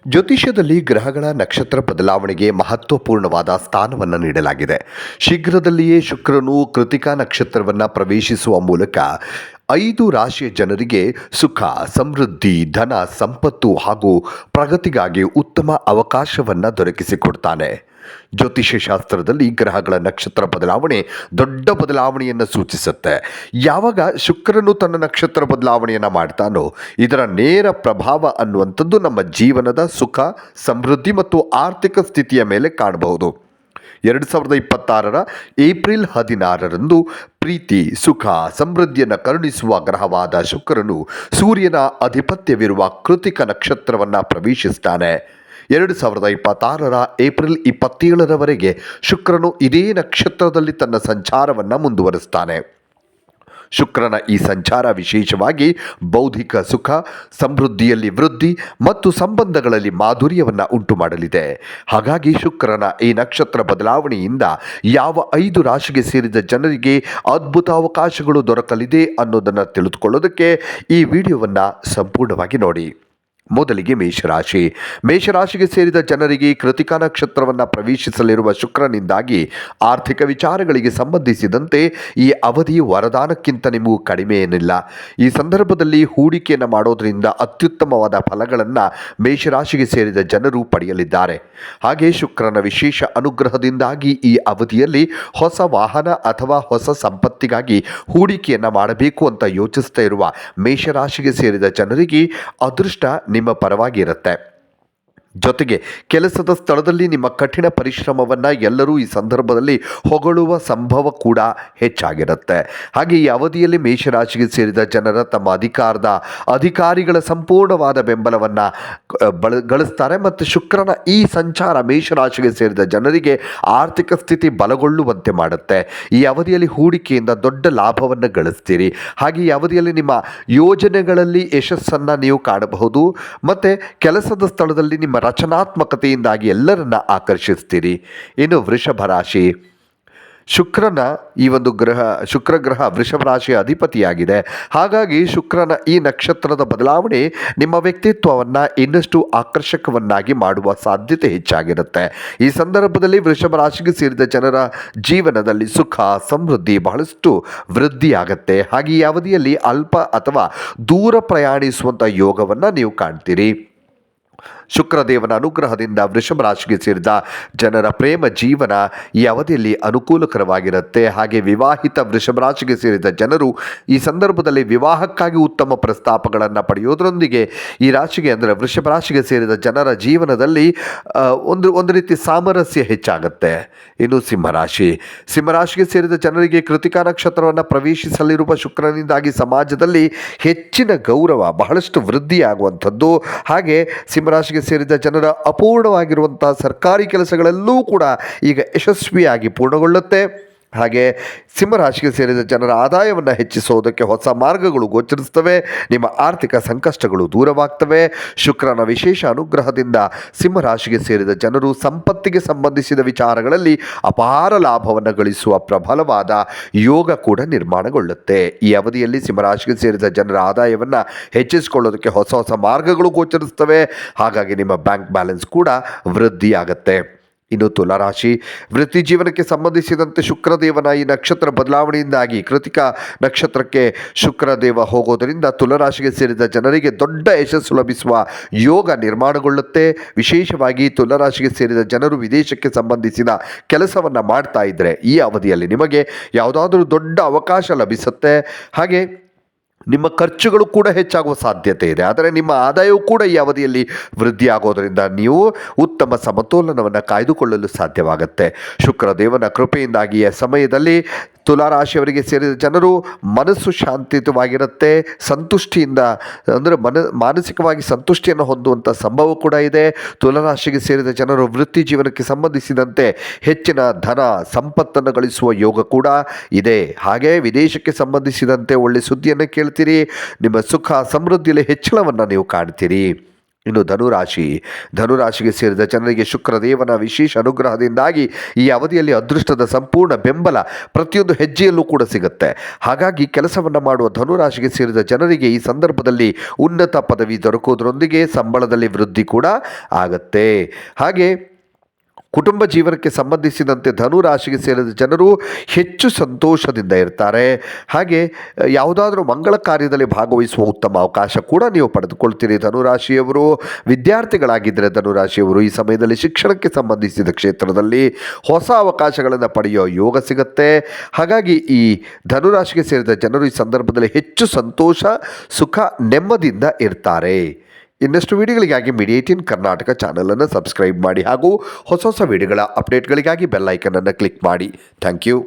ಜ್ಯೋತಿಷ್ಯದಲ್ಲಿ ಗ್ರಹಗಳ ನಕ್ಷತ್ರ ಬದಲಾವಣೆಗೆ ಮಹತ್ವಪೂರ್ಣವಾದ ಸ್ಥಾನವನ್ನು ನೀಡಲಾಗಿದೆ. ಶೀಘ್ರದಲ್ಲಿಯೇ ಶುಕ್ರನು ಕೃತಿಕಾ ನಕ್ಷತ್ರವನ್ನು ಪ್ರವೇಶಿಸುವ ಮೂಲಕ 5 ರಾಶಿಯ ಜನರಿಗೆ ಸುಖ, ಸಮೃದ್ಧಿ, ಧನ, ಸಂಪತ್ತು ಹಾಗೂ ಪ್ರಗತಿಗಾಗಿ ಉತ್ತಮ ಅವಕಾಶವನ್ನು ದೊರಕಿಸಿಕೊಡ್ತಾನೆ. ಜ್ಯೋತಿಷ್ಯ ಶಾಸ್ತ್ರದಲ್ಲಿ ಗ್ರಹಗಳ ನಕ್ಷತ್ರ ಬದಲಾವಣೆ ದೊಡ್ಡ ಬದಲಾವಣೆಯನ್ನು ಸೂಚಿಸುತ್ತೆ. ಯಾವಾಗ ಶುಕ್ರನು ತನ್ನ ನಕ್ಷತ್ರ ಬದಲಾವಣೆಯನ್ನು ಮಾಡ್ತಾನೋ ಇದರ ನೇರ ಪ್ರಭಾವ ಅನ್ನುವಂಥದ್ದು ನಮ್ಮ ಜೀವನದ ಸುಖ, ಸಮೃದ್ಧಿ ಮತ್ತು ಆರ್ಥಿಕ ಸ್ಥಿತಿಯ ಮೇಲೆ ಕಾಣಬಹುದು. 2026ರ ಏಪ್ರಿಲ್ 16ರಂದು ಪ್ರೀತಿ, ಸುಖ, ಸಮೃದ್ಧಿಯನ್ನು ಕರುಣಿಸುವ ಗ್ರಹವಾದ ಶುಕ್ರನು ಸೂರ್ಯನ ಆಧಿಪತ್ಯವಿರುವ ಕೃತಿಕ ನಕ್ಷತ್ರವನ್ನು ಪ್ರವೇಶಿಸ್ತಾನೆ. 2026ರ ಏಪ್ರಿಲ್ 27ರವರೆಗೆ ಶುಕ್ರನು ಇದೇ ನಕ್ಷತ್ರದಲ್ಲಿ ತನ್ನ ಸಂಚಾರವನ್ನು ಮುಂದುವರಿಸ್ತಾನೆ. ಶುಕ್ರನ ಈ ಸಂಚಾರ ವಿಶೇಷವಾಗಿ ಬೌದ್ಧಿಕ ಸುಖ, ಸಮೃದ್ಧಿಯಲ್ಲಿ ವೃದ್ಧಿ ಮತ್ತು ಸಂಬಂಧಗಳಲ್ಲಿ ಮಾಧುರ್ಯವನ್ನು ಉಂಟು ಮಾಡಲಿದೆ. ಹಾಗಾಗಿ ಶುಕ್ರನ ಈ ನಕ್ಷತ್ರ ಬದಲಾವಣೆಯಿಂದ ಯಾವ 5 ರಾಶಿಗೆ ಸೇರಿದ ಜನರಿಗೆ ಅದ್ಭುತ ಅವಕಾಶಗಳು ದೊರಕಲಿದೆ ಅನ್ನೋದನ್ನು ತಿಳಿದುಕೊಳ್ಳೋದಕ್ಕೆ ಈ ವಿಡಿಯೋವನ್ನು ಸಂಪೂರ್ಣವಾಗಿ ನೋಡಿ. ಮೊದಲಿಗೆ ಮೇಷರಾಶಿ. ಮೇಷರಾಶಿಗೆ ಸೇರಿದ ಜನರಿಗೆ ಕೃತಿಕಾ ನಕ್ಷತ್ರವನ್ನು ಪ್ರವೇಶಿಸಲಿರುವ ಶುಕ್ರನಿಂದಾಗಿ ಆರ್ಥಿಕ ವಿಚಾರಗಳಿಗೆ ಸಂಬಂಧಿಸಿದಂತೆ ಈ ಅವಧಿ ವರದಾನಕ್ಕಿಂತ ನಿಮಗೂ ಕಡಿಮೆ ಏನಿಲ್ಲ. ಈ ಸಂದರ್ಭದಲ್ಲಿ ಹೂಡಿಕೆಯನ್ನು ಮಾಡೋದರಿಂದ ಅತ್ಯುತ್ತಮವಾದ ಫಲಗಳನ್ನು ಮೇಷರಾಶಿಗೆ ಸೇರಿದ ಜನರು ಪಡೆಯಲಿದ್ದಾರೆ. ಹಾಗೆ ಶುಕ್ರನ ವಿಶೇಷ ಅನುಗ್ರಹದಿಂದಾಗಿ ಈ ಅವಧಿಯಲ್ಲಿ ಹೊಸ ವಾಹನ ಅಥವಾ ಹೊಸ ಸಂಪತ್ತಿಗಾಗಿ ಹೂಡಿಕೆಯನ್ನು ಮಾಡಬೇಕು ಅಂತ ಯೋಚಿಸ್ತಾ ಇರುವ ಮೇಷರಾಶಿಗೆ ಸೇರಿದ ಜನರಿಗೆ ಅದೃಷ್ಟ ನಿಮ್ಮ ಪರವಾಗಿ ಇರುತ್ತೆ. ಜೊತೆಗೆ ಕೆಲಸದ ಸ್ಥಳದಲ್ಲಿ ನಿಮ್ಮ ಕಠಿಣ ಪರಿಶ್ರಮವನ್ನು ಎಲ್ಲರೂ ಈ ಸಂದರ್ಭದಲ್ಲಿ ಹೊಗಳುವ ಸಂಭವ ಕೂಡ ಹೆಚ್ಚಾಗಿರುತ್ತೆ. ಹಾಗೆ ಈ ಅವಧಿಯಲ್ಲಿ ಮೇಷರಾಶಿಗೆ ಸೇರಿದ ಜನರ ತಮ್ಮ ಅಧಿಕಾರಿಗಳ ಸಂಪೂರ್ಣವಾದ ಬೆಂಬಲವನ್ನು ಗಳಿಸ್ತಾರೆ ಮತ್ತು ಶುಕ್ರನ ಈ ಸಂಚಾರ ಮೇಷರಾಶಿಗೆ ಸೇರಿದ ಜನರಿಗೆ ಆರ್ಥಿಕ ಸ್ಥಿತಿ ಬಲಗೊಳ್ಳುವಂತೆ ಮಾಡುತ್ತೆ. ಈ ಅವಧಿಯಲ್ಲಿ ಹೂಡಿಕೆಯಿಂದ ದೊಡ್ಡ ಲಾಭವನ್ನು ಗಳಿಸ್ತೀರಿ. ಹಾಗೆ ಈ ಅವಧಿಯಲ್ಲಿ ನಿಮ್ಮ ಯೋಜನೆಗಳಲ್ಲಿ ಯಶಸ್ಸನ್ನು ನೀವು ಕಾಣಬಹುದು ಮತ್ತು ಕೆಲಸದ ಸ್ಥಳದಲ್ಲಿ ನಿಮ್ಮ ರಚನಾತ್ಮಕತೆಯಿಂದಾಗಿ ಎಲ್ಲರನ್ನ ಆಕರ್ಷಿಸ್ತೀರಿ. ಇನ್ನು ವೃಷಭ ರಾಶಿ. ಶುಕ್ರನ ಈ ಒಂದು ಶುಕ್ರ ಗ್ರಹ ವೃಷಭ ರಾಶಿಯ ಅಧಿಪತಿಯಾಗಿದೆ. ಹಾಗಾಗಿ ಶುಕ್ರನ ಈ ನಕ್ಷತ್ರದ ಬದಲಾವಣೆ ನಿಮ್ಮ ವ್ಯಕ್ತಿತ್ವವನ್ನು ಇನ್ನಷ್ಟು ಆಕರ್ಷಕವನ್ನಾಗಿ ಮಾಡುವ ಸಾಧ್ಯತೆ ಹೆಚ್ಚಾಗಿರುತ್ತೆ. ಈ ಸಂದರ್ಭದಲ್ಲಿ ವೃಷಭ ರಾಶಿಗೆ ಸೇರಿದ ಜನರ ಜೀವನದಲ್ಲಿ ಸುಖ, ಸಮೃದ್ಧಿ ಬಹಳಷ್ಟು ವೃದ್ಧಿಯಾಗತ್ತೆ. ಹಾಗೆ ಈ ಅವಧಿಯಲ್ಲಿ ಅಲ್ಪ ಅಥವಾ ದೂರ ಪ್ರಯಾಣಿಸುವಂಥ ಯೋಗವನ್ನು ನೀವು ಕಾಣ್ತೀರಿ. ಶುಕ್ರದೇವನ ಅನುಗ್ರಹದಿಂದ ವೃಷಭ ರಾಶಿಗೆ ಸೇರಿದ ಜನರ ಪ್ರೇಮ ಜೀವನ ಈ ಅವಧಿಯಲ್ಲಿ ಅನುಕೂಲಕರವಾಗಿರುತ್ತೆ. ಹಾಗೆ ವಿವಾಹಿತ ವೃಷಭ ರಾಶಿಗೆ ಸೇರಿದ ಜನರು ಈ ಸಂದರ್ಭದಲ್ಲಿ ವಿವಾಹಕ್ಕಾಗಿ ಉತ್ತಮ ಪ್ರಸ್ತಾಪಗಳನ್ನು ಪಡೆಯೋದರೊಂದಿಗೆ ಈ ರಾಶಿಗೆ ಅಂದರೆ ವೃಷಭ ರಾಶಿಗೆ ಸೇರಿದ ಜನರ ಜೀವನದಲ್ಲಿ ಒಂದು ರೀತಿ ಸಾಮರಸ್ಯ ಹೆಚ್ಚಾಗುತ್ತೆ. ಇನ್ನು ಸಿಂಹರಾಶಿಗೆ ಸೇರಿದ ಜನರಿಗೆ ಕೃತಿಕಾ ನಕ್ಷತ್ರವನ್ನು ಪ್ರವೇಶಿಸಲಿರುವ ಶುಕ್ರನಿಂದಾಗಿ ಸಮಾಜದಲ್ಲಿ ಹೆಚ್ಚಿನ ಗೌರವ ಬಹಳಷ್ಟು ವೃದ್ಧಿಯಾಗುವಂಥದ್ದು. ಹಾಗೆ ಸಿಂಹರಾಶಿಗೆ ಸೇರಿದ ಜನರ ಅಪೂರ್ಣವಾಗಿರುವಂತಹ ಸರ್ಕಾರಿ ಕೆಲಸಗಳಲ್ಲೂ ಕೂಡ ಈಗ ಯಶಸ್ವಿಯಾಗಿ ಪೂರ್ಣಗೊಳ್ಳುತ್ತೆ. ಹಾಗೆ ಸಿಂಹರಾಶಿಗೆ ಸೇರಿದ ಜನರ ಆದಾಯವನ್ನು ಹೆಚ್ಚಿಸುವುದಕ್ಕೆ ಹೊಸ ಮಾರ್ಗಗಳು ಗೋಚರಿಸುತ್ತವೆ. ನಿಮ್ಮ ಆರ್ಥಿಕ ಸಂಕಷ್ಟಗಳು ದೂರವಾಗ್ತವೆ. ಶುಕ್ರನ ವಿಶೇಷ ಅನುಗ್ರಹದಿಂದ ಸಿಂಹರಾಶಿಗೆ ಸೇರಿದ ಜನರು ಸಂಪತ್ತಿಗೆ ಸಂಬಂಧಿಸಿದ ವಿಚಾರಗಳಲ್ಲಿ ಅಪಾರ ಲಾಭವನ್ನು ಗಳಿಸುವ ಪ್ರಬಲವಾದ ಯೋಗ ಕೂಡ ನಿರ್ಮಾಣಗೊಳ್ಳುತ್ತೆ. ಈ ಅವಧಿಯಲ್ಲಿ ಸಿಂಹರಾಶಿಗೆ ಸೇರಿದ ಜನರ ಆದಾಯವನ್ನು ಹೆಚ್ಚಿಸಿಕೊಳ್ಳೋದಕ್ಕೆ ಹೊಸ ಹೊಸ ಮಾರ್ಗಗಳು ಗೋಚರಿಸುತ್ತವೆ. ಹಾಗಾಗಿ ನಿಮ್ಮ ಬ್ಯಾಂಕ್ ಬ್ಯಾಲೆನ್ಸ್ ಕೂಡ ವೃದ್ಧಿಯಾಗತ್ತೆ. ಇನ್ನು ತುಲಾರಾಶಿ. ವೃತ್ತಿ ಜೀವನಕ್ಕೆ ಸಂಬಂಧಿಸಿದಂತೆ ಶುಕ್ರದೇವನ ಈ ನಕ್ಷತ್ರ ಬದಲಾವಣೆಯಿಂದಾಗಿ ಕೃತಿಕಾ ನಕ್ಷತ್ರಕ್ಕೆ ಶುಕ್ರದೇವ ಹೋಗೋದರಿಂದ ತುಲಾರಾಶಿಗೆ ಸೇರಿದ ಜನರಿಗೆ ದೊಡ್ಡ ಯಶಸ್ಸು ಲಭಿಸುವ ಯೋಗ ನಿರ್ಮಾಣಗೊಳ್ಳುತ್ತೆ. ವಿಶೇಷವಾಗಿ ತುಲಾರಾಶಿಗೆ ಸೇರಿದ ಜನರು ವಿದೇಶಕ್ಕೆ ಸಂಬಂಧಿಸಿದ ಕೆಲಸವನ್ನು ಮಾಡ್ತಾ ಇದ್ದರೆ ಈ ಅವಧಿಯಲ್ಲಿ ನಿಮಗೆ ಯಾವುದಾದ್ರೂ ದೊಡ್ಡ ಅವಕಾಶ ಲಭಿಸುತ್ತೆ. ಹಾಗೆ ನಿಮ್ಮ ಖರ್ಚುಗಳು ಕೂಡ ಹೆಚ್ಚಾಗುವ ಸಾಧ್ಯತೆ ಇದೆ. ಆದರೆ ನಿಮ್ಮ ಆದಾಯವೂ ಕೂಡ ಈ ಅವಧಿಯಲ್ಲಿ ವೃದ್ಧಿಯಾಗೋದರಿಂದ ನೀವು ಉತ್ತಮ ಸಮತೋಲನವನ್ನು ಕಾಯ್ದುಕೊಳ್ಳಲು ಸಾಧ್ಯವಾಗುತ್ತೆ. ಶುಕ್ರದೇವನ ಕೃಪೆಯಿಂದಾಗಿ ಈ ಸಮಯದಲ್ಲಿ ತುಲಾರಾಶಿಯವರಿಗೆ ಸೇರಿದ ಜನರು ಮನಸ್ಸು ಶಾಂತಿಯುತವಾಗಿರುತ್ತೆ. ಸಂತುಷ್ಟಿಯಿಂದ ಅಂದರೆ ಮಾನಸಿಕವಾಗಿ ಸಂತುಷ್ಟಿಯನ್ನು ಹೊಂದುವಂಥ ಸಂಭವ ಕೂಡ ಇದೆ. ತುಲಾರಾಶಿಗೆ ಸೇರಿದ ಜನರು ವೃತ್ತಿ ಜೀವನಕ್ಕೆ ಸಂಬಂಧಿಸಿದಂತೆ ಹೆಚ್ಚಿನ ಧನ ಸಂಪತ್ತನ್ನು ಗಳಿಸುವ ಯೋಗ ಕೂಡ ಇದೆ. ಹಾಗೆ ವಿದೇಶಕ್ಕೆ ಸಂಬಂಧಿಸಿದಂತೆ ಒಳ್ಳೆ ಸುದ್ದಿಯನ್ನು ಕೇಳ್ತೀರಿ. ನಿಮ್ಮ ಸುಖ ಸಮೃದ್ಧಿಯಲ್ಲಿ ಹೆಚ್ಚಳವನ್ನು ನೀವು ಕಾಣ್ತೀರಿ. ಇನ್ನು ಧನುರಾಶಿಗೆ ಸೇರಿದ ಜನರಿಗೆ ಶುಕ್ರದೇವನ ವಿಶೇಷ ಅನುಗ್ರಹದಿಂದಾಗಿ ಈ ಅವಧಿಯಲ್ಲಿ ಅದೃಷ್ಟದ ಸಂಪೂರ್ಣ ಬೆಂಬಲ ಪ್ರತಿಯೊಂದು ಹೆಜ್ಜೆಯಲ್ಲೂ ಕೂಡ ಸಿಗುತ್ತೆ. ಹಾಗಾಗಿ ಕೆಲಸವನ್ನು ಮಾಡುವ ಧನುರಾಶಿಗೆ ಸೇರಿದ ಜನರಿಗೆ ಈ ಸಂದರ್ಭದಲ್ಲಿ ಉನ್ನತ ಪದವಿ ದೊರಕುವುದರೊಂದಿಗೆ ಸಂಬಳದಲ್ಲಿ ವೃದ್ಧಿ ಕೂಡ ಆಗತ್ತೆ. ಹಾಗೆ ಕುಟುಂಬ ಜೀವನಕ್ಕೆ ಸಂಬಂಧಿಸಿದಂತೆ ಧನುರಾಶಿಗೆ ಸೇರಿದ ಜನರು ಹೆಚ್ಚು ಸಂತೋಷದಿಂದ ಇರ್ತಾರೆ. ಹಾಗೆ ಯಾವುದಾದ್ರೂ ಮಂಗಳ ಕಾರ್ಯದಲ್ಲಿ ಭಾಗವಹಿಸುವ ಉತ್ತಮ ಅವಕಾಶ ಕೂಡ ನೀವು ಪಡೆದುಕೊಳ್ತೀರಿ. ಧನುರಾಶಿಯವರು ವಿದ್ಯಾರ್ಥಿಗಳಾಗಿದ್ದರೆ ಧನುರಾಶಿಯವರು ಈ ಸಮಯದಲ್ಲಿ ಶಿಕ್ಷಣಕ್ಕೆ ಸಂಬಂಧಿಸಿದ ಕ್ಷೇತ್ರದಲ್ಲಿ ಹೊಸ ಅವಕಾಶಗಳನ್ನು ಪಡೆಯುವ ಯೋಗ ಸಿಗುತ್ತೆ. ಹಾಗಾಗಿ ಈ ಧನುರಾಶಿಗೆ ಸೇರಿದ ಜನರು ಈ ಸಂದರ್ಭದಲ್ಲಿ ಹೆಚ್ಚು ಸಂತೋಷ, ಸುಖ, ನೆಮ್ಮದಿಯಿಂದ ಇರ್ತಾರೆ. ಇನ್ನಷ್ಟು ವಿಡಿಯೋಗಳಿಗಾಗಿ ಮೀಡಿಯಾ 18 ಕರ್ನಾಟಕ ಚಾನಲನ್ನು ಸಬ್ಸ್ಕ್ರೈಬ್ ಮಾಡಿ ಹಾಗೂ ಹೊಸ ವಿಡಿಯೋಗಳ ಅಪ್ಡೇಟ್ಗಳಿಗಾಗಿ ಬೆಲ್ ಐಕನನ್ನು ಕ್ಲಿಕ್ ಮಾಡಿ. Thank you.